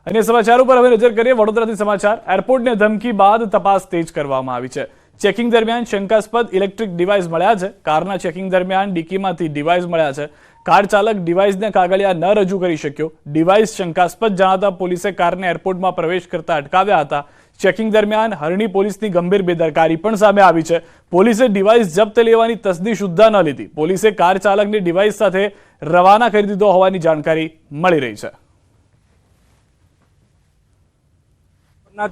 अन्य समाचारों पर હવે નજર કરીએ વડોદરાથી સમાચાર। એરપોર્ટને ધમકી બાદ તપાસ તેજ કરવામાં આવી છે। ચેકિંગ દરમિયાન શંકાસ્પદ ઇલેક્ટ્રિક ડિવાઇસ મળ્યા છે। કારના ચેકિંગ દરમિયાન ડિક્કીમાંથી ડિવાઇસ મળ્યા છે। કાર ચાલક ડિવાઇસને કાગળિયા ન રજૂ કરી શક્યો। ડિવાઇસ શંકાસ્પદ જણાતા પોલીસે કારને એરપોર્ટમાં પ્રવેશ કરતા અટકાવ્યા હતા। ચેકિંગ દરમિયાન હરણી પોલીસની ગંભીર બેદરકારી પણ સામે આવી છે। પોલીસે ડિવાઇસ જપ્ત લેવાની તસદી સુદ્ધા ન લીધી। પોલીસે કાર ચાલકને ડિવાઇસ સાથે રવાના કરી દીધો હોવાની જાણકારી મળી રહી છે।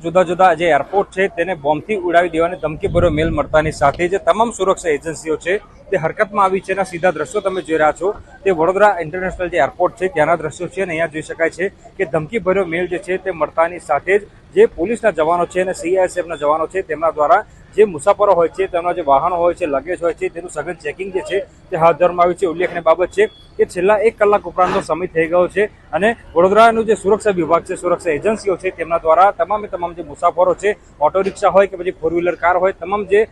जुदा जुदा जे एरपोर्ट है तेने बॉम्बथी उड़ावी देवानी धमकीभर्यो मेल मळतानी साथे जे तमाम सुरक्षा एजेंसीओ छे ते हरकतमां आवी छे। सीधा दृश्यो तमे जोई रह्या छो ते वडोदरा इंटरनेशनल जे एरपोर्ट छे त्याना दृश्यो छे। अहींया जोई शकाय छे के धमकीभर्यो मेल जे छे ते मळतानी साथे ज जे पोलीसना जवानो छे अने सीआईएसएफना जवानो छे तेमना द्वारा जे मुसाफरो होय छे तेमना जे वाहनो होय छे लगेज होय छे तेनुं सघन चेकिंग जे छे ते हाथ धरवामां आव्युं छे। उल्लेखनीय बाबत छे के छेल्ला 1 कलाक उपरांतनो समय थई गयो छे अने वडोदरानुं जे सुरक्षा विभाग छे सुरक्षा एजेंसीओ छे तेमना द्वारा तमामे तमाम जे मुसाफरो छे ऑटो रिक्शा होय के पछी 4 व्हीलर कार होय तमाम जे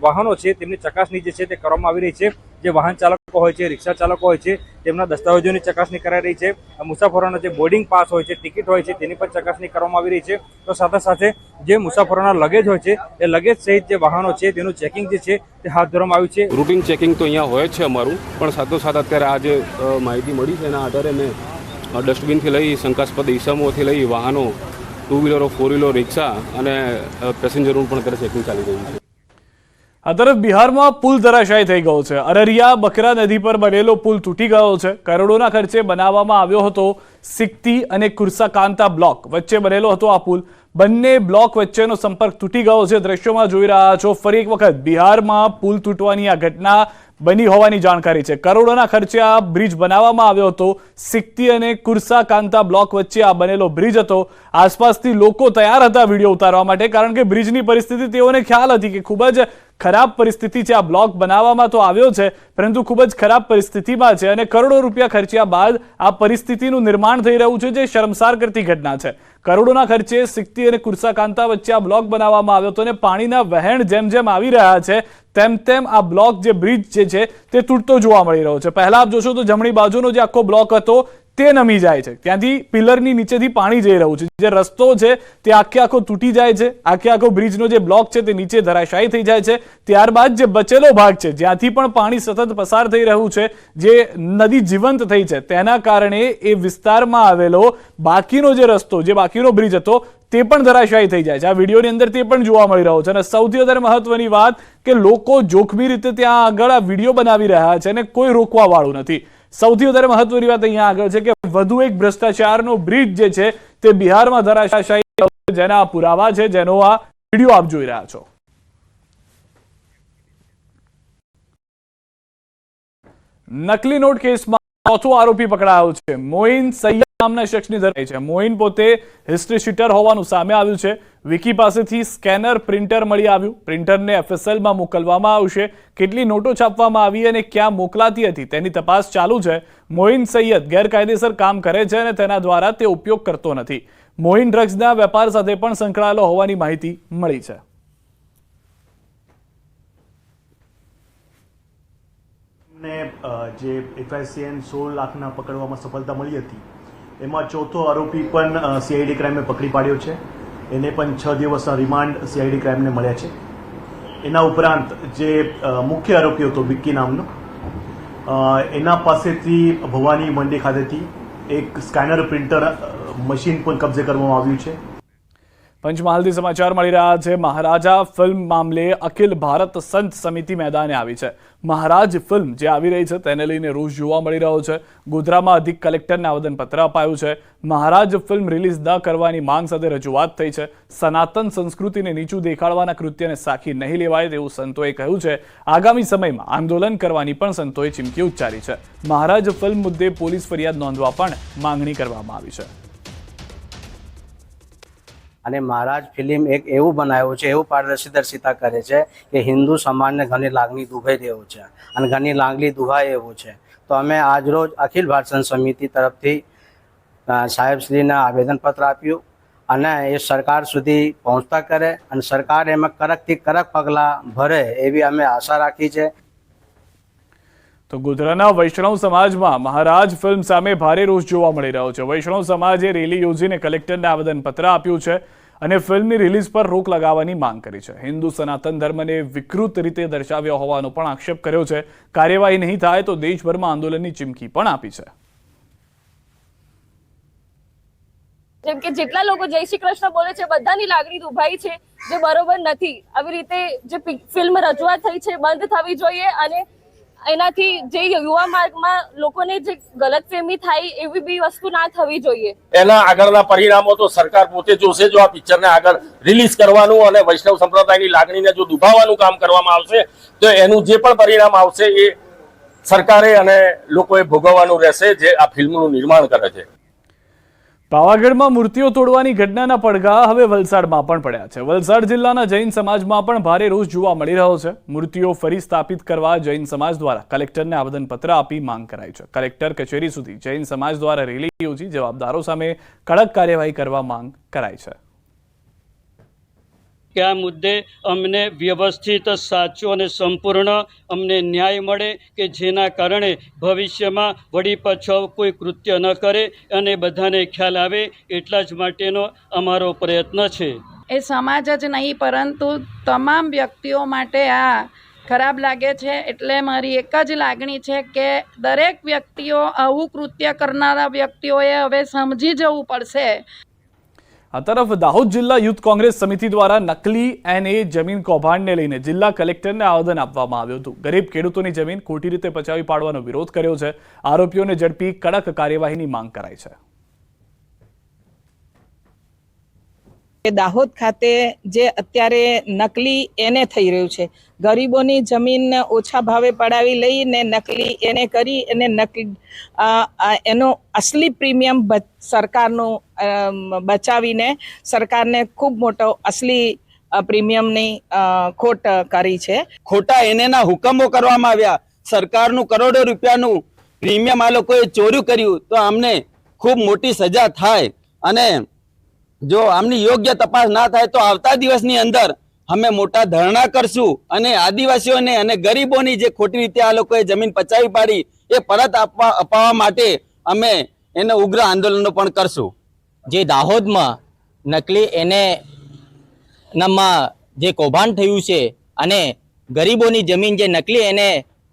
वाहनो छे तेमनी चकासणी जे छे ते करवामां आवी रही छे। जे वाहन चालको होय छे रिक्शा चालको होय छे तेमना दस्तावेजोनी चकासणी कराई रही छे। मुसाफरोना जे बोर्डिंग पास होय छे टिकिट होय छे तेनी पण चकासणी करवामां आवी रही छे। तो साथे साथे जे मुसाफरोना लगेज होय छे ए लगेज सहित जे वाहनो छे तेनुं चेकिंग जे छे ते हाथ धरवामां आव्युं छे। रूटीन चेकिंग तो अहींया होय छे अमारुं पण साथोसाथ अत्यारे आ जे माहिती मળી છે એના આધારે મેં ડસ્ટબિનથી લઈ શંકાસ્પદ ઇસમોથી લઈ વાહનો 2 વ્હીલરો 4 વ્હીલર રિક્ષા અને પેસેન્જરોનું પણ અત્યારે ચેકિંગ ચાલી રહ્યું છે। આ તરફ બિહારમાં પુલ ધરાશાયી થઈ ગયો છે। અરરિયા બકરા નદી પર બનેલો પુલ તૂટી ગયો છે। કરોડોના ખર્ચે બનાવવામાં આવ્યો હતો। સિકતી અને કુરસાકાંતા બ્લોક વચ્ચે બનેલો હતો આ પુલ। બંને બ્લોક વચ્ચેનો સંપર્ક તૂટી ગયો છે। દ્રશ્યોમાં જોઈ રહ્યા છો ફરી એક વખત બિહારમાં પુલ તૂટવાની આ ઘટના બની હોવાની જાણકારી છે। કરોડોના ખર્ચે આ બ્રિજ બનાવવામાં આવ્યો હતો। સિકતી અને કુરસાકાંતા બ્લોક વચ્ચે આ બનેલો બ્રિજ હતો। આસપાસથી લોકો તૈયાર હતા વિડીયો ઉતારવા માટે કારણ કે બ્રિજની પરિસ્થિતિ તેઓને ખ્યાલ હતી કે ખૂબ જ ખરાબ પરિસ્થિતિ છે। આ બ્લોક બનાવવામાં તો આવ્યો છે પરંતુ ખૂબ જ ખરાબ પરિસ્થિતિમાં છે અને કરોડો રૂપિયા ખર્ચ્યા બાદ આ પરિસ્થિતિનું નિર્માણ થઈ રહ્યું છે જે શર્મસાર કરતી ઘટના છે। કરોડોના ખર્ચે સિકતી અને કુરસાકાંતા વચ્ચે આ બ્લોક બનાવવામાં આવ્યો હતો અને પાણીના વહેણ જેમ જેમ આવી રહ્યા છે તેમ તેમ આ બ્લોક જે બ્રિજ જે છે તે તૂટતો જોવા મળી રહ્યો છે। પહેલા આપ જોશો તો જમણી બાજુનો જે આખો બ્લોક હતો તે નમી જાય છે। ત્યાંથી પિલરની નીચેથી પાણી જઈ રહ્યું છે। જે રસ્તો છે તે આખે આખો તૂટી જાય છે। આખે આખો બ્રિજનો જે બ્લોક છે તે નીચે ધરાશાયી થઈ જાય છે। ત્યારબાદ જે બચેલો ભાગ છે જ્યાંથી પણ પાણી સતત પસાર થઈ રહ્યું છે જે નદી જીવંત થઈ છે તેના કારણે એ વિસ્તારમાં આવેલો બાકીનો જે રસ્તો જે બાકીનો બ્રિજ હતો તે પણ ધરાશાયી થઈ જાય છે। આ વિડીયોની અંદર તે પણ જોવા મળી રહ્યો છે અને સૌથી વધારે મહત્વની વાત કે લોકો જોખમી રીતે ત્યાં આગળ આ વિડીયો બનાવી રહ્યા છે અને કોઈ રોકવા વાળું નથી। સૌથી વધારે મહત્વની વાત અહીંયા આગળ છે કે વધુ એક ભ્રષ્ટાચારનો બ્રિજ જે છે તે બિહારમાં ધરાશાયી જેના પુરાવા છે જેનો આ વિડીયો આપ જોઈ રહ્યા છો। નકલી નોટ કેસમાં ચોથો આરોપી પકડાયો છે। મોઇન સૈયદ નામના શખ્સની ધરપકડ છે। મોઇન પોતે હિસ્ટ્રી શીટર હોવાનું સામે આવ્યું છે। વિકી પાસેથી સ્કેનર પ્રિન્ટર મળી આવ્યું। પ્રિન્ટરને એફએસએલમાં મોકલવામાં આવશે। કેટલી નોટો છાપવામાં આવી અને ક્યાં મોકલાતી હતી તેની તપાસ ચાલુ છે। મોઇન સૈયદ ગેરકાયદેસર કામ કરે છે અને તેના દ્વારા તે ઉપયોગ કરતો નથી। મોઇન ડ્રગ્સના વેપાર સાથે પણ સંકળાયેલો હોવાની માહિતી મળી છે। જે FICN 16 લાખના પકડવામાં સફળતા મળી હતી એમાં ચોથો આરોપી પણ CID ક્રાઇમે પકડી પાડ્યો છે। એને પણ 6 દિવસના રિમાન્ડ CID ક્રાઇમને મળ્યા છે। એના ઉપરાંત જે મુખ્ય આરોપી હતો વિક્કી નામનો એના પાસેથી ભવાની મંડી ખાતેથી એક સ્કેનર પ્રિન્ટર મશીન પણ કબજે કરવામાં આવ્યું છે। પંચમહાલથી સમાચાર મળી રહ્યા છે। મહારાજા ફિલ્મ મામલે અખિલ ભારત સંત સમિતિ મેદાને આવી છે। મહારાજ ફિલ્મ જે આવી રહી છે તેને લઈને રોષ જોવા મળી રહ્યો છે। ગોધરામાં અધિક કલેક્ટરને આવેદનપત્ર અપાયું છે। મહારાજ ફિલ્મ રિલીઝ ન કરવાની માંગ સાથે રજૂઆત થઈ છે। સનાતન સંસ્કૃતિને નીચું દેખાડવાના કૃત્યને સાખી નહીં લેવાય તેવું સંતોએ કહ્યું છે। આગામી સમયમાં આંદોલન કરવાની પણ સંતોએ ચીમકી ઉચ્ચારી છે। મહારાજ ફિલ્મ મુદ્દે પોલીસ ફરિયાદ નોંધવા પણ માંગણી કરવામાં આવી છે। અને મહારાજ ફિલ્મ એક એવું બનાવ્યું છે એવું પારદર્શિતા કરે છે કે હિન્દુ સમાજને ઘણી લાગણી દુભાઈ રહ્યો છે અને ઘણી લાગણી દુભાય એવું છે। તો અમે આજરોજ અખિલ ભારત સંત સમિતિ તરફથી સાહેબશ્રીને આવેદનપત્ર આપ્યું અને એ સરકાર સુધી પહોંચતા કરે અને સરકાર એમાં કડકથી કડક પગલાં ભરે એવી અમે આશા રાખી છે। તો ગોધરાના વૈષ્ણવ સમાજમાં મહારાજ ફિલ્મ સામે ભારે રોષ જોવા મળી રહ્યો છે. વૈષ્ણવ સમાજે રેલી યોજીને કલેક્ટરને આવેદનપત્ર આપ્યું છે અને ફિલ્મની રિલીઝ પર રોક લગાવવાની માંગ કરી છે. હિન્દુ સનાતન ધર્મને વિકૃત રીતે દર્શાવ્યો હોવાનો પણ આક્ષેપ કર્યો છે. કાર્યવાહી નહીં થાય તો દેશભરમાં આંદોલનની ચીમકી પણ આપી છે. જેમ કે જેટલા લોકો જય શ્રી કૃષ્ણ બોલે છે બધાની લાગણી દુભાઈ છે, જે બરોબર નથી. આવી રીતે જે ફિલ્મ રજૂઆત થઈ છે બંધ થવી જોઈએ અને એનાથી જે યુવા માર્ગમાં લોકોને જે ગલતફહેમી થાય એવી બી વસ્તુ ના થવી જોઈએ. એના આગળના પરિણામો તો સરકાર પોતે જોશે. જો આ પિક્ચરને આગળ રિલીઝ કરવાનું અને વૈષ્ણવ સંપ્રદાયની લાગણીને જો દુભાવવાનું કામ કરવામાં આવશે તો એનું જે પણ પરિણામ આવશે એ સરકારે અને લોકોએ ભોગવવાનું રહેશે જે આ ફિલ્મનું નિર્માણ કરે છે. પાવાગઢમાં મૂર્તિઓ તોડવાની ઘટનાના પડઘા હવે વલસાડમાં પણ પડ્યા છે. વલસાડ જિલ્લાના જૈન સમાજમાં પણ ભારે રોષ જોવા મળી રહ્યો છે. મૂર્તિઓ ફરી સ્થાપિત કરવા જૈન સમાજ દ્વારા કલેક્ટરને આવેદનપત્ર આપી માંગ કરાઈ છે. કલેક્ટર કચેરી સુધી જૈન સમાજ દ્વારા રેલી યોજી જવાબદારો સામે કડક કાર્યવાહી કરવા માંગ કરાઈ છે. કે આ મુદ્દે અમને વ્યવસ્થિત, સાચો અને સંપૂર્ણ અમને ન્યાય મળે કે જેના કારણે ભવિષ્યમાં વળી પાછો કોઈ કૃત્ય ન કરે અને બધાને ખ્યાલ આવે એટલા જ માટેનો અમારો પ્રયત્ન છે. એ સમાજ જ નહીં પરંતુ તમામ વ્યક્તિઓ માટે આ ખરાબ લાગે છે. એટલે મારી એક જ લાગણી છે કે દરેક વ્યક્તિઓ આવું કૃત્ય કરનારા વ્યક્તિઓએ હવે સમજી જવું પડશે. આ તરફ દાહોદ જિલ્લા યુથ કોંગ્રેસ સમિતિ દ્વારા નકલી NA જમીન કૌભાંડને લઈને જિલ્લા કલેક્ટરને આવેદન આપવામાં આવ્યું હતું. ગરીબ ખેડૂતોની જમીન ખોટી રીતે પચાવી પાડવાનો વિરોધ કર્યો છે. આરોપીઓને ઝડપી કડક કાર્યવાહીની માંગ કરાઈ છે. દાહોદ ખાતે જે અત્યારે નકલી એને થઈ રહ્યું છે, ગરીબોની જમીન ઓછા ભાવે પડાવી લઈને નકલી એને કરી અને એનો અસલી પ્રીમિયમ સરકારનું બચાવીને સરકારને ખૂબ મોટો અસલી પ્રીમિયમની ખોટ કરી છે. ખોટા એનેના હુકમો કરવામાં આવ્યા. સરકારનું કરોડો રૂપિયાનું પ્રીમિયમ આ લોકોએ ચોર્યું કર્યું તો આમને ખૂબ મોટી સજા થાય અને જો આમની યોગ્ય તપાસ ના થાય તો આવતા દિવસની અંદર અમે મોટા ધરણા કરશું અને આદિવાસીઓને અને ગરીબોની જે ખોટી રીતે આ લોકોએ જમીન પચાવી પાડી એ પરત અપાવવા માટે અમે એને ઉગ્ર આંદોલનો પણ કરશું. જે દાહોદમાં નકલી એને નામમાં જે કૌભાંડ થયું છે અને ગરીબોની જમીન જે નકલી એને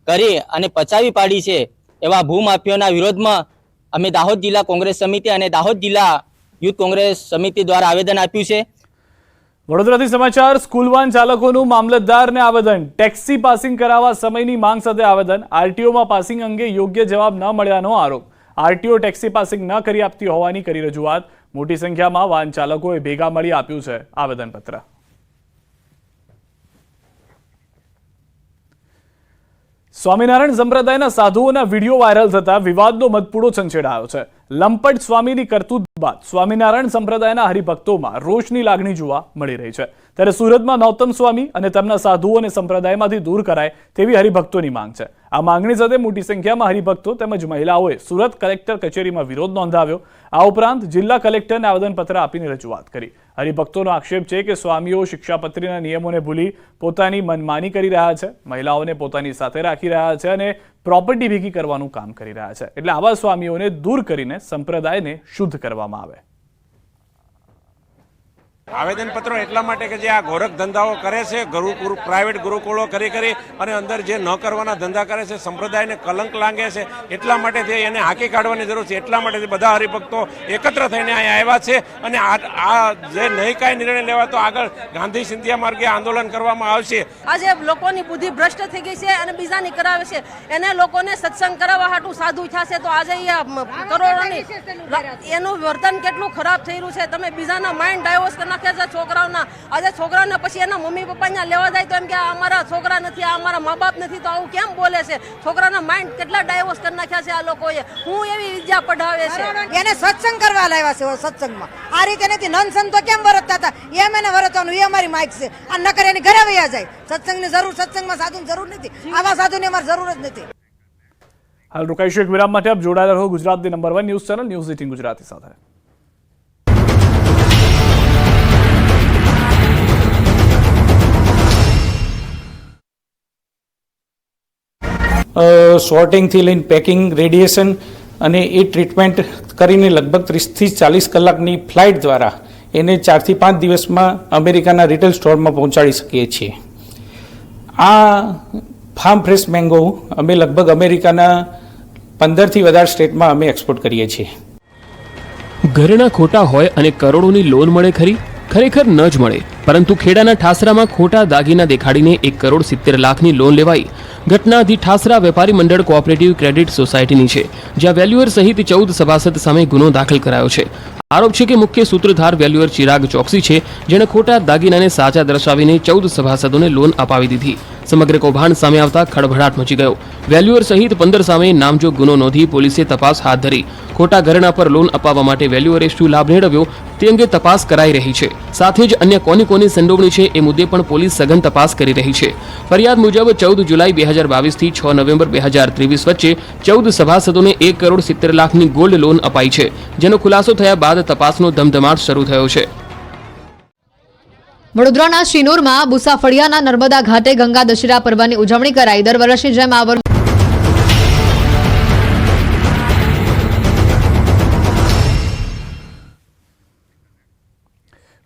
કરી અને પચાવી પાડી છે એવા ભૂમાફિયાઓના વિરોધમાં અમે દાહોદ જિલ્લા કોંગ્રેસ સમિતિ અને દાહોદ જિલ્લા યુથ કોંગ્રેસ સમિતિ દ્વારા આવેદન આપ્યું છે. વડોદરાથી સમાચાર. સ્કૂલ વાન ચાલકોનું મામલતદારને આવેદન. ટેક્સી પાસિંગ કરાવવા સમયની માંગ સાથે આવેદન. આરટીઓમાં પાસિંગ અંગે યોગ્ય જવાબ ન મળ્યાનો આરોપ. આરટીઓ ટેક્સી પાસિંગ ન કરી આપતી હોવાની કરી રજૂઆત. મોટી સંખ્યામાં વાન ચાલકોએ ભેગા મળી આપ્યું છે આવેદનપત્ર. સ્વામિનારાયણ સંપ્રદાયના સાધુઓના વિડીયો વાયરલ થતા વિવાદનો મધપૂડો છંછેડાયો છે. લંપટ સ્વામીની કરતૂત બાદ સ્વામિનારાયણ સંપ્રદાયના હરિભક્તોમાં રોષની લાગણી જોવા મળી રહી છે. ત્યારે સુરતમાં નૌતમ સ્વામી અને તેમના સાધુઓને સંપ્રદાયમાંથી દૂર કરાય તેવી હરિભક્તોની માંગ છે. આ માંગણી સાથે મોટી સંખ્યામાં હરિભક્તો તેમજ મહિલાઓએ સુરત કલેક્ટર કચેરીમાં વિરોધ નોંધાવ્યો. આ ઉપરાંત જિલ્લા કલેક્ટરને આવેદનપત્ર આપીને રજૂઆત કરી. હરિભક્તોનો આક્ષેપ છે કે સ્વામીઓ શિક્ષાપત્રીના નિયમોને ભૂલી પોતાની મનમાની કરી રહ્યા છે, મહિલાઓને પોતાની સાથે રાખી રહ્યા છે અને પ્રોપર્ટી ભેગી કરવાનું કામ કરી રહ્યા છે. એટલે આવા સ્વામીઓને દૂર કરીને સંપ્રદાયને શુદ્ધ કરવામાં આવે. આવેદનપત્રો એટલા માટે કે જે આ ગોરખ ધંધાઓ કરે છે, પ્રાઇવેટ ગુરુકુળો કરી અને અંદર જે ન કરવાના ધંધા કરે છે, સંપ્રદાયને કલંક લાગે છે, એટલા માટે એને હાંકી કાઢવાની જરૂર છે. એટલા માટે બધા હરિભક્તો એકત્ર થઈને અહીંયા આવ્યા છે અને આ જે નહીં કાંઈ નિર્ણય લેવાતો આગળ ગાંધી સિંધિયા માર્ગે આંદોલન કરવામાં આવશે. આજે લોકોની બુદ્ધિ ભ્રષ્ટ થઈ ગઈ છે અને બીજાની કરાવે છે. એને લોકોને સત્સંગ કરાવવા હાટું સાધુ થશે તો આજે કરોડોની એનું વર્તન કેટલું ખરાબ થઈ રહ્યું છે. તમે બીજાના માઇન્ડ ડાયવર્સ કરી નાખે છે છોકરાઓના. આજે છોકરાઓને પછી એના મમ્મી પપ્પા ત્યાં લેવા જાય તો એમ કે અમારા છોકરા નથી, આ અમારા મા બાપ નથી, તો આવું કેમ બોલે છે? છોકરાના માઇન્ડ કેટલા ડાયવર્સ કરી નાખ્યા છે આ લોકોએ. હું એવી વિદ્યા પઢાવે છે. એને સત્સંગ કરવા લાવ્યા છે સત્સંગમાં. આ રીતે નથી. નનસન તો કેમ વરતતા હતા એમ એને વરતવાનું, એ અમારી માઇક છે. આ નકર એની ઘરે વયા જાય. સત્સંગની જરૂર, સત્સંગમાં સાધુની જરૂર નથી. આવા સાધુની અમારી જરૂર જ નથી. હાલ રોકાઈશું એક વિરામ માટે. આપ જોડાયેલા રહો ગુજરાતની number 1 news channel news 18 Gujarati સાથે. સોર્ટિંગથી લઈને પેકિંગ, રેડિયેશન અને એ ટ્રીટમેન્ટ કરીને લગભગ 30થી 40 કલાકની ફ્લાઇટ દ્વારા એને 4 થી 5 દિવસમાં અમેરિકાના રિટેલ સ્ટોરમાં પહોંચાડી શકીએ છીએ. આ ફાર્મ ફ્રેશ મેંગો અમે લગભગ અમેરિકાના 15થી વધારે સ્ટેટમાં અમે એક્સપોર્ટ કરીએ છીએ. ઘરના ખોટા હોય અને કરોડોની લોન મળે ખરી? ખરેખર ન જ મળે, પરંતુ ખેડાના ઠાસરામાં ખોટા દાગીના દેખાડીને 1,70,00,000ની લોન લેવાઈ. ઘટના ધી ઠાસરા વેપારી મંડળ કોઓપરેટિવ ક્રેડિટ સોસાયટીની છે, જ્યાં વેલ્યુઅર સહિત 14 સભાસદ સામે ગુનો દાખલ કરાયો છે. આરોપ છે કે મુખ્ય સૂત્રધાર વેલ્યુઅર ચિરાગ ચોકસી છે, જેણે ખોટા દાગીનાને સાચા દર્શાવીને 14 સભાસદોને લોન અપાવી દીધી. સમગ્ર કૌભાંડ સામે આવતા ખળભળાટ મચી ગયો. વેલ્યુઅર સહિત 15 સામે નામજોગ ગુનો નોંધી પોલીસે તપાસ હાથ ધરી. ખોટા ઘરેણા પર લોન અપાવવા માટે વેલ્યુઅરે શું લાભ મેળવ્યો તે અંગે તપાસ કરાઈ રહી છે. સાથે જ અન્ય કોની સંડોવણી છે એ મુદ્દે પણ પોલીસ સઘન તપાસ કરી રહી છે. ફરિયાદ મુજબ 14 જુલાઈ 2022 થી 6 નવેમ્બર 2023 વચ્ચે 14 સભાસદોને 1,70,00,000ની ગોલ્ડ લોન અપાઈ છે, જેનો ખુલાસો થયા બાદ તપાસનો ધમધમાટ શરૂ થયો છે. વડોદરાના શિનોરમાં બુસાફળિયાના નર્મદા ઘાટે ગંગા દશેરા પર્વની ઉજવણી કરાઈ. દર વર્ષની જેમ આ વર્ષે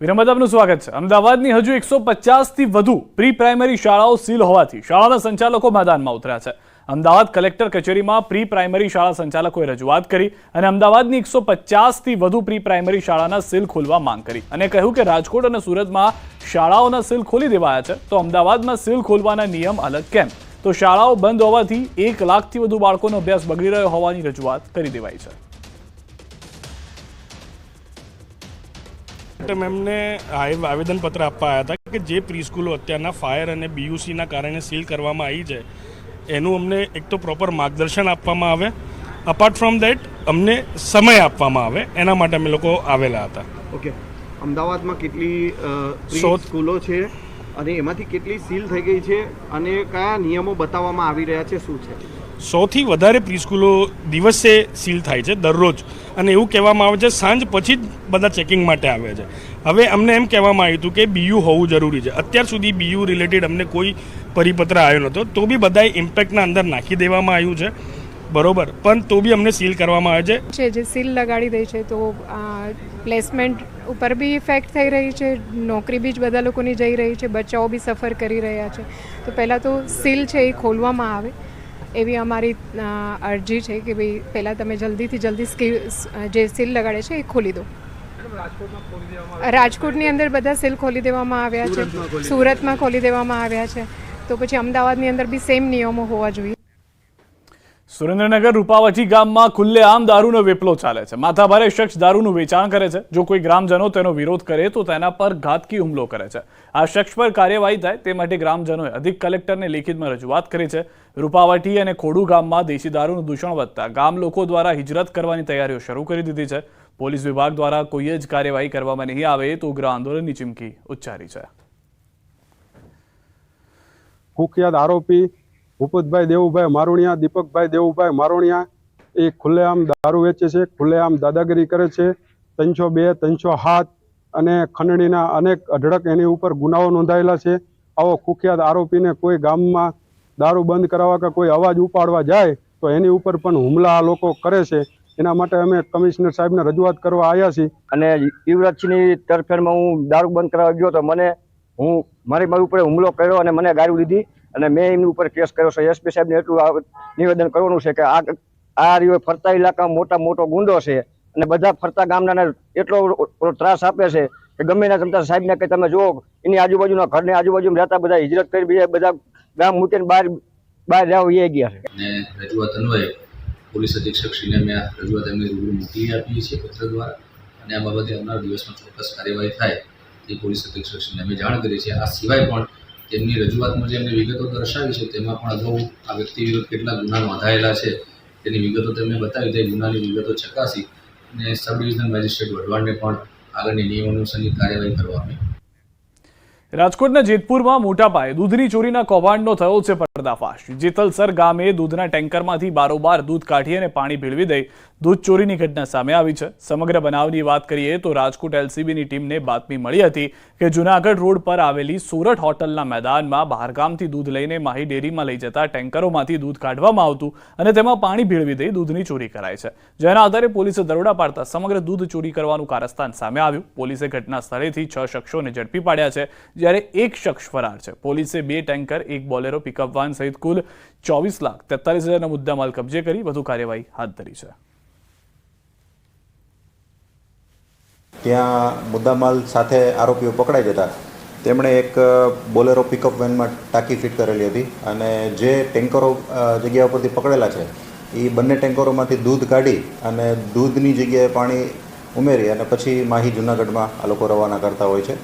વિરામ બાદ આપનું સ્વાગત છે. અમદાવાદની હજુ 150થી વધુ પ્રી પ્રાઇમરી શાળાઓ સીલ હોવાથી શાળાના સંચાલકો મેદાનમાં ઉતર્યા છે. અમદાવાદ કલેક્ટર કચેરીમાં પ્રી પ્રાઇમરી શાળા સંચાલકોએ રજૂઆત કરી અને અમદાવાદની 150થી વધુ પ્રી પ્રાઇમરી શાળાના સીલ ખોલવા માંગ કરી અને કહ્યું કે રાજકોટ અને સુરતમાં શાળાઓના સીલ ખોલી દેવાયા છે, તો અમદાવાદમાં સીલ ખોલવાના નિયમ અલગ કેમ? તો શાળાઓ બંધ હોવાથી 1 લાખથી વધુ બાળકોનો અભ્યાસ બગડી રહ્યો હોવાની રજૂઆત કરી દેવાઈ છે. એમને આવેદનપત્ર આપવા આવ્યા હતા કે જે પ્રી સ્કૂલો અત્યારના ફાયર અને બીયુસીના કારણે સીલ કરવામાં આવી છે એનું અમને એક તો પ્રોપર માર્ગદર્શન આપવામાં આવે, અપાર્ટ ફ્રોમ દેટ અમને સમય આપવામાં આવે, એના માટે અમે લોકો આવેલા હતા. ઓકે, અમદાવાદમાં કેટલી પ્રી સ્કૂલો છે અને એમાંથી કેટલી સીલ થઈ ગઈ છે અને કયા નિયમો બતાવવામાં આવી રહ્યા છે, શું છે? 100થી વધારે પ્રી સ્કૂલો દિવસે સીલ થાય છે દરરોજ, અને એવું કહેવામાં આવે છે સાંજ પછી જ બધા ચેકિંગ માટે આવે છે. હવે અમને એમ કહેવામાં આવ્યું હતું કે બીયુ હોવું જરૂરી છે. અત્યાર સુધી બીયુ રિલેટેડ અમને કોઈ પરિપત્ર આવ્યો નહોતો, તો બી બધાએ ઇમ્પેક્ટના અંદર નાખી દેવામાં આવ્યું છે, બરોબર, પણ તો બી અમને સીલ કરવામાં આવે છે. જે સીલ લગાડી દે છે તો પ્લેસમેન્ટ ઉપર બી ઇફેક્ટ થઈ રહી છે, નોકરી બી જ બધા લોકોની જઈ રહી છે, બચ્ચાઓ બી સફર કરી રહ્યા છે. તો પહેલાં તો સીલ છે એ ખોલવામાં આવે એવી અમારી અરજી છે કે ભાઈ પહેલાં તમે જલ્દીથી જલ્દી જે સીલ લગાડે છે એ ખોલી દો. રાજકોટની અંદર બધા સીલ ખોલી દેવામાં આવ્યા છે, સુરતમાં ખોલી દેવામાં આવ્યા છે, તો પછી અમદાવાદની અંદર બી સેમ નિયમો હોવા જોઈએ. સુરેન્દ્રનગર રૂપાવટી ગામમાં ખુલ્લેઆમ દારૂનો વેપલો ચાલે છે. માથાભારે શખ્સ દારૂનું વેચાણ કરે છે. જો કોઈ ગ્રામજનો તેનો વિરોધ કરે તો તેના પર ઘાતકી હુમલો કરે છે. આ શખ્સ પર કાર્યવાહી થાય તે માટે ગ્રામજનોએ અધિક કલેક્ટરને લેખિતમાં રજૂઆત કરી છે. રૂપાવટી અને ખોડુ ગામમાં દેશી દારૂનું દૂષણ વધતા ગામ લોકો દ્વારા હિજરત કરવાની તૈયારીઓ શરૂ કરી દીધી છે. પોલીસ વિભાગ દ્વારા કોઈ જ કાર્યવાહી કરવામાં નહીં આવે તો ઉગ્ર આંદોલનની ચીમકી ઉચ્ચારી છે. કુખ્યાત આરોપી ભૂપતભાઈ દેવુભાઈ મારોણિયા, દીપકભાઈ દેવુભાઈ મારોણિયા એ ખુલ્લેઆમ દારૂ વેચે છે, ખુલ્લેઆમ દાદાગીરી કરે છે. 302, 307 અને ખંડણીના અનેક અઢળક એની ઉપર ગુનાઓ નોંધાયેલા છે. આવો કુખ્યાત આરોપીને કોઈ ગામમાં દારૂ બંધ કરાવવા કે કોઈ અવાજ ઉપાડવા જાય તો એની ઉપર પણ હુમલા આ લોકો કરે છે. એના માટે અમે કમિશનર સાહેબને રજૂઆત કરવા આવ્યા છીએ. અને યુવરાજસિંહની તરફેણમાં હું દારૂ બંધ કરાવવા ગયો તો મારી ઉપર હુમલો કર્યો અને મને ગાળી દીધી અને મેં એમની ઉપર કેસ કર્યો છે. એસપી સાહેબને એટલું નિવેદન કરવાનું છે કે આ ફરતા ઇલાકામાં મોટો ગુંડો છે અને બધા ફરતા ગામના એટલો ત્રાસ આપે છે કે ગમે ના તમતા સાહેબને કે તમે જુઓ એની આજુબાજુના ઘરની આજુબાજુમાં રહેતા બધા હિજરત કરી બીજા બધા ગામ મૂકીને બહાર રહેવા ગયા છે. રજૂઆત અન્વયે પોલીસ અધિક્ષકશ્રીને મેં રજૂઆત એમની રૂબરૂ મોકલી આપી છે પત્ર દ્વારા, અને આ બાબતે આવનાર દિવસમાં ચોક્કસ કાર્યવાહી થાય એ પોલીસ અધિક્ષકશ્રીને અમે જાણ કરી છે. આ સિવાય પણ તેમની રજૂઆતમાં જે એમને વિગતો દર્શાવી છે તેમાં પણ અગાઉ આ વ્યક્તિ વિરુદ્ધ કેટલા ગુના નોંધાયેલા છે તેની વિગતો તેમને બતાવી, તે ગુનાની વિગતો ચકાસી અને સબ ડિવિઝનલ મેજિસ્ટ્રેટ વઢવાણને પણ આગળની નિયમ અનુસારની કાર્યવાહી કરવામાં. રાજકોટના જેતપુરમાં મોટા પાયે દૂધની ચોરીના કૌભાંડનો થયો છે પર્દાફાશ. જેતલસર ગામે દૂધના ટેન્કરમાંથી બારોબાર દૂધ કાઢી અને પાણી ભેળવી દઈ દૂધ ચોરીની ઘટના સામે આવી છે. સમગ્ર બનાવની વાત કરીએ તો રાજકોટ એલસીબીની ટીમને બાતમી મળી હતી કે જૂનાગઢ રોડ પર આવેલી સોરઠ હોટલના મેદાનમાં બહારગામથી દૂધ લઈને માહી ડેરીમાં લઈ જતા ટેન્કરોમાંથી દૂધ કાઢવામાં આવતું અને તેમાં પાણી ભેળવી દઈ દૂધની ચોરી કરાય છે. જેના આધારે પોલીસે દરોડા પાડતા સમગ્ર દૂધ ચોરી કરવાનું કારસ્તાન સામે આવ્યું. પોલીસે ઘટના સ્થળેથી 6 શખ્સોને ઝડપી પાડ્યા છે, જ્યારે એક શખ્સ ફરાર છે. પોલીસે 2 ટેન્કર, 1 બોલેરો પિકઅપ વાન સહિત કુલ 24,43,000નો મુદ્દામાલ કબજે કરી વધુ કાર્યવાહી હાથ ધરી છે. ત્યાં મુદ્દામાલ સાથે આરોપીઓ પકડાઈ જતા તેમણે એક બોલેરો પિકઅપ વેનમાં ટાંકી ફિટ કરેલી હતી અને જે ટેન્કરો જગ્યા ઉપરથી પકડેલા છે એ બંને ટેન્કરોમાંથી દૂધ કાઢી અને દૂધની જગ્યાએ પાણી ઉમેરી અને પછી માહી જૂનાગઢમાં આ લોકો રવાના કરતા હોય છે.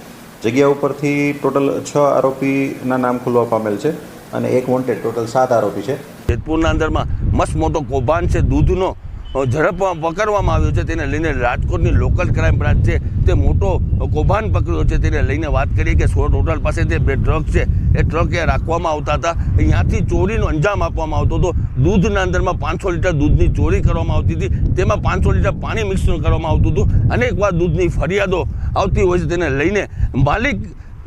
જગ્યા ઉપરથી ટોટલ 6 આરોપીના નામ ખુલવા પામેલ છે અને એક વોન્ટેડ, ટોટલ 7 આરોપી છે. જેતપુરના અંદરમાં મસ્ત મોટો કૌભાંડ છે દૂધનો ઝડપ પકડવામાં આવ્યો છે. તેને લઈને રાજકોટની લોકલ ક્રાઇમ બ્રાન્ચ છે તે મોટો કૌભાંડ પકડ્યો છે. તેને લઈને વાત કરીએ કે સોરઠ હોટલ પાસે જે 2 ટ્રક છે એ ટ્રક એ રાખવામાં આવતા હતા. અહીંયાથી ચોરીનો અંજામ આપવામાં આવતો હતો. દૂધના અંદરમાં 500 લીટર દૂધની ચોરી કરવામાં આવતી હતી. તેમાં 500 લીટર પાણી મિક્સ કરવામાં આવતું હતું. અનેકવાર દૂધની ફરિયાદો આવતી હોય છે. તેને લઈને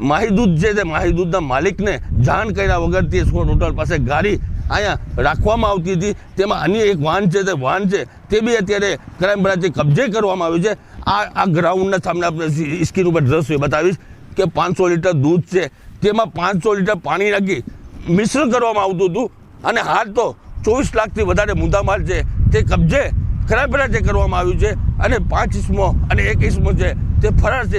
માહી દૂધ છે તે માહી દૂધના માલિકને જાણ કર્યા વગર તે સોરઠ હોટલ પાસે ગાડી અહીંયા રાખવામાં આવતી હતી. તેમાં અન્ય એક વાહન છે તે વાહન છે તે બી અત્યારે ક્રાઇમ બ્રાન્ચે કબજે કરવામાં આવ્યું છે. આ ગ્રાઉન્ડના સામે આપણે સ્ક્રીન ઉપર દ્રશ્ય બતાવીશ કે 500 લીટર દૂધ છે તેમાં 500 લીટર પાણી નાખી મિશ્ર કરવામાં આવતું હતું અને હાલ તો 24 લાખથી વધારે મુદ્દામાલ છે તે કબજે ક્રાઇમ બ્રાન્ચે કરવામાં આવ્યું છે અને 5 ઇસમો અને 1 ઇસમો છે તે ફરાર છે.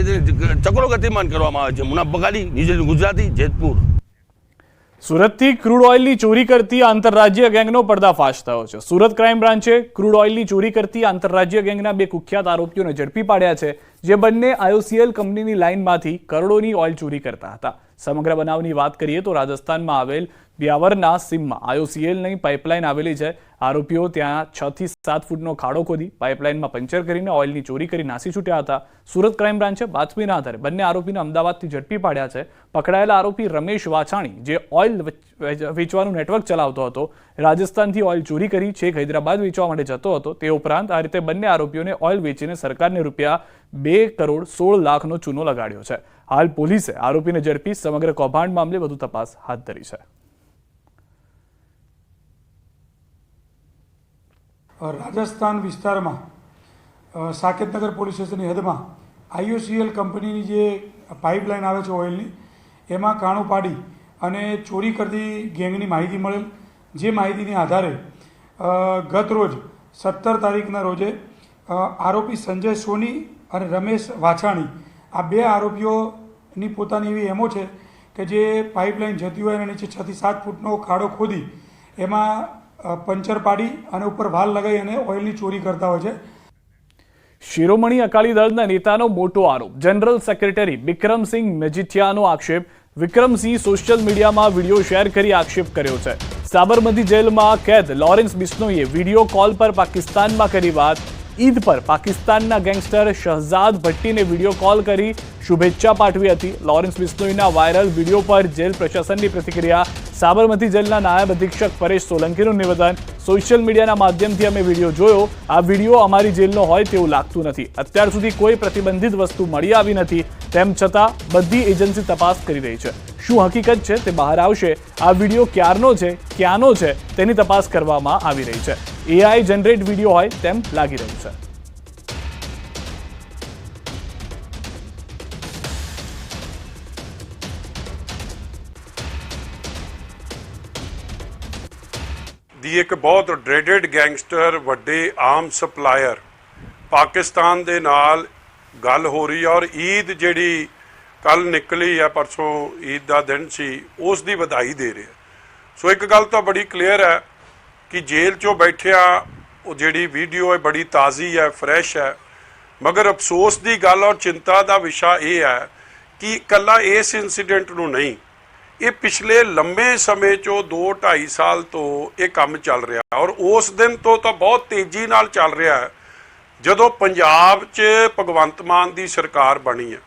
ચક્રો ગતિમાન કરવામાં આવે છે. મુનાફ બગાડી, ન્યૂઝ ગુજરાતી, જેતપુર. સુરતથી ક્રૂડ ઓઇલની ચોરી કરતી આંતરરાજ્ય ગેંગનો પર્દાફાશ થયો છે. સુરત ક્રાઇમ બ્રાન્ચે ક્રૂડ ઓઇલની ચોરી કરતી આંતરરાજ્ય ગેંગના 2 કુખ્યાત આરોપીઓને ઝડપી પાડ્યા છે, જે બંને IOCL કંપનીની લાઇનમાંથી કરોડોની ઓઇલ ચોરી કરતા હતા. સમગ્ર બનાવની વાત કરીએ તો રાજસ્થાનમાં આવેલ બ્યાવરના સીમમાં IOCLની પાઇપલાઇન આવેલી છે. આરોપીઓ ત્યાં 6 થી 7 ફૂટનો ખાડો ખોદી પાઇપલાઇનમાં પંચર કરીને ઓઇલની ચોરી કરી નાસી છૂટ્યા હતા. સુરત ક્રાઇમ બ્રાન્ચે બાતમીના આધારે બંને આરોપીને અમદાવાદથી ઝડપી પાડ્યા છે. પકડાયેલા આરોપી રમેશ વાછાણી, જે ઓઇલ વેચવાનું નેટવર્ક ચલાવતો હતો, રાજસ્થાનથી ઓઇલ ચોરી કરી છેક હૈદરાબાદ વેચવા માટે જતો હતો. તે ઉપરાંત આ રીતે બંને આરોપીઓને ઓઇલ વેચીને સરકારને રૂપિયા 2,16,00,000નો ચૂનો લગાડ્યો છે. હાલ પોલીસે આરોપીને ઝડપી સમગ્ર કૌભાંડ મામલે વધુ તપાસ હાથ ધરી છે. રાજસ્થાન વિસ્તારમાં સાકેતનગર પોલીસ સ્ટેશનની હદમાં IOCL કંપનીની જે પાઇપલાઇન આવે છે ઓઇલની, એમાં કાણું પાડી અને ચોરી કરતી ગેંગની માહિતી મળેલ. જે માહિતીની આધારે ગત રોજ 17 તારીખના રોજે આરોપી સંજય સોની અને રમેશ વાછાણી, આ 2 આરોપીઓની પોતાની એવી એમો છે કે જે પાઇપલાઇન જતી હોય અને નીચે 6 થી 7 ફૂટનો ખાડો ખોદી એમાં પંચર પાડી અને ઉપર વાલ લગાવી અને ઓઇલની ચોરી કરતા હોય છે. શિરોમણી અકાલી દળના નેતાનો મોટો આરોપ. જનરલ સેક્રેટરી બિક્રમસિંહ મજીઠિયાનો આક્ષેપ. વિક્રમસિંહ સોશિયલ મીડિયામાં વિડીયો શેર કરી આક્ષેપ કર્યો છે. સાબરમતી જેલમાં કેદ લોરેન્સ બિશ્નોઈએ વિડીયો કોલ પર પાકિસ્તાનમાં કરી વાત. ઈદ પર પાકિસ્તાનના ગેંગસ્ટર શહઝાદ ભટ્ટીને વિડીયો કોલ કરી શુભેચ્છા પાઠવી હતી. લોરેન્સ બિશ્નોઈના વાયરલ વિડીયો પર જેલ પ્રશાસનની પ્રતિક્રિયા. સાબરમતી જેલના નાયબ અધિક્ષક પરેશ સોલંકીનું નિવેદન. સોશિયલ મીડિયાના માધ્યમથી અમે વિડીયો જોયો. આ વિડીયો અમારી જેલનો હોય તેવું લાગતું નથી. અત્યાર સુધી કોઈ પ્રતિબંધિત વસ્તુ મળી આવી નથી. તેમ છતાં બધી એજન્સી તપાસ કરી રહી છે. શું હકીકત છે તે બહાર આવશે. આ વિડીયો ક્યારનો છે, ક્યાંનો છે તેની તપાસ કરવામાં આવી રહી છે. AI જનરેટ વિડીયો હોય તેમ લાગી રહ્યું છે. ਦੀ ਇੱਕ ਬਹੁਤ ਡਰੇਡਡ ਗੈਂਗਸਟਰ ਵੱਡੇ ਆਮ ਸਪਲਾਇਰ ਪਾਕਿਸਤਾਨ ਦੇ ਨਾਲ ਗੱਲ ਹੋ ਰਹੀ ਹੈ ਔਰ ਈਦ ਜਿਹੜੀ ਕੱਲ ਨਿਕਲੀ ਹੈ, ਪਰਸੋਂ ਈਦ ਦਾ ਦਿਨ ਸੀ, ਉਸ ਦੀ ਵਧਾਈ ਦੇ ਰਿਹਾ. ਸੋ ਇੱਕ ਗੱਲ ਤਾਂ ਬੜੀ ਕਲੀਅਰ ਹੈ ਕਿ ਜੇਲ੍ਹ 'ਚੋਂ ਬੈਠਿਆ ਉਹ ਜਿਹੜੀ ਵੀਡੀਓ ਹੈ ਬੜੀ ਤਾਜ਼ੀ ਹੈ, ਫਰੈਸ਼ ਹੈ. ਮਗਰ ਅਫਸੋਸ ਦੀ ਗੱਲ ਔਰ ਚਿੰਤਾ ਦਾ ਵਿਸ਼ਾ ਇਹ ਹੈ ਕਿ ਇਕੱਲਾ ਇਸ ਇਨਸੀਡੈਂਟ ਨੂੰ ਨਹੀਂ, ਇਹ ਪਿਛਲੇ ਲੰਮੇ ਸਮੇਂ 'ਚੋਂ 2-2.5 ਸਾਲ ਤੋਂ ਇਹ ਕੰਮ ਚੱਲ ਰਿਹਾ ਔਰ ਉਸ ਦਿਨ ਤੋਂ ਤਾਂ ਬਹੁਤ ਤੇਜ਼ੀ ਨਾਲ ਚੱਲ ਰਿਹਾ ਹੈ ਜਦੋਂ ਪੰਜਾਬ 'ਚ ਭਗਵੰਤ ਮਾਨ ਦੀ ਸਰਕਾਰ ਬਣੀ ਹੈ.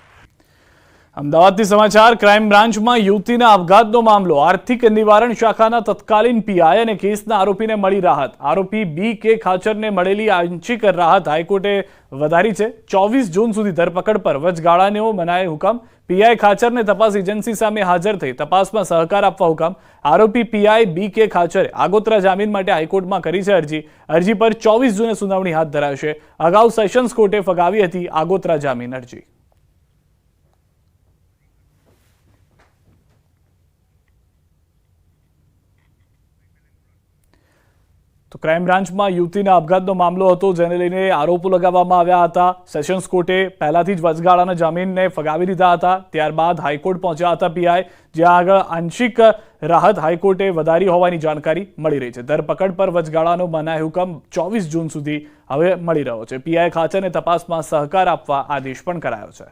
અમદાવાદથી સમાચાર. ક્રાઇમ બ્રાન્ચમાં યુવતીના આપઘાતનો મામલો. આર્થિક નિવારણ શાખાના તત્કાલીન પીઆઈ અને કેસના આરોપીને મળી રાહત. આરોપી BK ખાચરને મળેલી આંશિક રાહત હાઈકોર્ટે વધારી છે. 24 જૂન સુધી ધરપકડ પર વચગાળાનો મનાય હુકમ. પીઆઈ ખાચરને તપાસ એજન્સી સામે હાજર થઈ તપાસમાં સહકાર આપવા હુકમ. આરોપી પીઆઈ BK ખાચરે આગોતરા જામીન માટે હાઈકોર્ટમાં કરી છે અરજી. અરજી પર 24 જૂને સુનાવણી હાથ ધરાશે. અગાઉ સેશન્સ કોર્ટે ફગાવી હતી આગોતરા જામીન અરજી. તો ક્રાઇમ બ્રાન્ચમાં યુવતીના આપઘાતનો મામલો હતો, જેને લઈને આરોપો લગાવવામાં આવ્યા હતા. સેશન્સ કોર્ટે પહેલાથી જ વચગાળાના જામીનને ફગાવી દીધા હતા. ત્યારબાદ હાઈકોર્ટ પહોંચ્યા હતા પીઆઈ, જ્યાં આગળ આંશિક રાહત હાઈકોર્ટે વધારી હોવાની જાણકારી મળી રહી છે. ધરપકડ પર વચગાળાનો મનાઈ હુકમ 24 જૂન સુધી હવે મળી રહ્યો છે. પીઆઈ ખાચરને તપાસમાં સહકાર આપવા આદેશ પણ કરાયો છે.